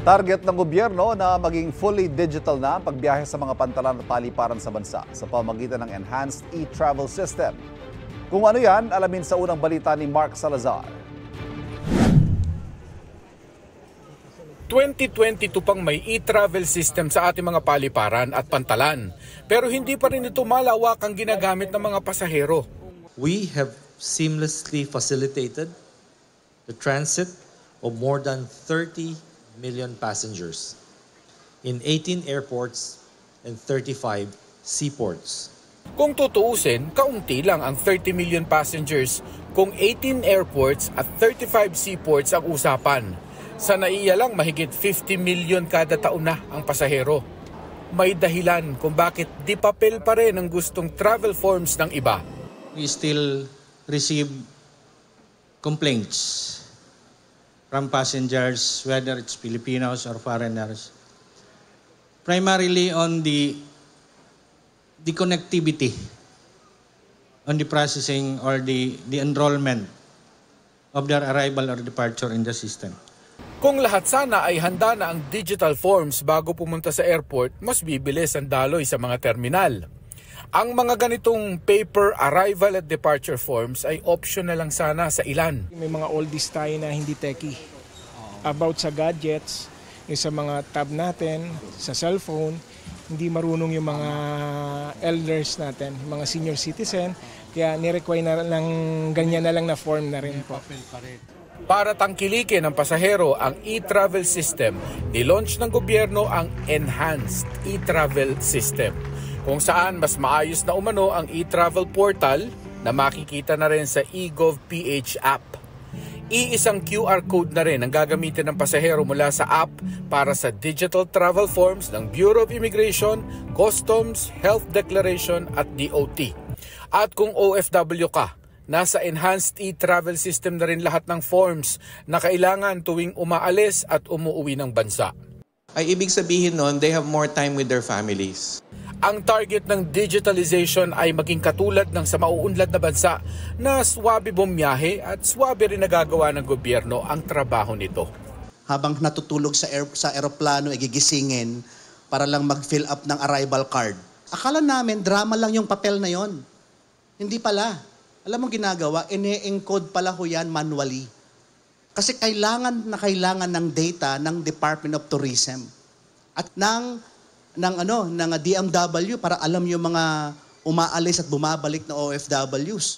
Target ng gobyerno na maging fully digital na ang pagbiyahe sa mga pantalan at paliparan sa bansa sa pamamagitan ng Enhanced e-Travel System. Kung ano yan, alamin sa unang balita ni Mark Salazar. 2022 pang may e-travel system sa ating mga paliparan at pantalan. Pero hindi pa rin ito malawak ang ginagamit ng mga pasahero. We have seamlessly facilitated the transit of more than 30 million passengers in 18 airports and 35 seaports. Kung tutuusin, kaunti lang ang 30 million passengers kung 18 airports at 35 seaports ang usapan. Sa NAIA lang mahigit 50 million kada taon na ang pasahero. May dahilan kung bakit di papel pa rin ang gustong travel forms ng iba. We still receive complaints from passengers, whether it's Filipinos or foreigners, primarily on the connectivity, on the processing or the enrollment of their arrival or departure in the system. Kung lahat sana ay handa na ang digital forms bago pumunta sa airport, mas bibilis ang daloy sa mga terminal. Ang mga ganitong paper arrival at departure forms ay optional lang sana sa ilan. May mga oldies tayo na hindi techie. About sa gadgets, yung sa mga tab natin, sa cellphone, hindi marunong yung mga elders natin, yung mga senior citizen. Kaya ni-require na lang, ganyan na lang na form na rin po. Para tangkilikin ng pasahero ang e-travel system, nilaunch ng gobyerno ang Enhanced e-Travel System, kung saan mas maayos na umano ang e-travel portal na makikita na rin sa eGov.ph app. Iisang QR code na rin ang gagamitin ng pasahero mula sa app para sa digital travel forms ng Bureau of Immigration, Customs, Health Declaration at DOT. At kung OFW ka, nasa Enhanced e-Travel System na rin lahat ng forms na kailangan tuwing umaalis at umuwi ng bansa. Ay ibig sabihin nun, they have more time with their families. Ang target ng digitalization ay maging katulad ng sa mauunlad na bansa na swabe bumiyahe at swabe rin nagagawa ng gobyerno ang trabaho nito. Habang natutulog sa eroplano, gigisingin para lang mag-fill up ng arrival card. Akala namin drama lang yung papel na yon. Hindi pala. Alam mo ginagawa, ine-encode pala ho yan manually. Kasi kailangan ng data ng Department of Tourism at ng DMW para alam yung mga umaalis at bumabalik na OFWs.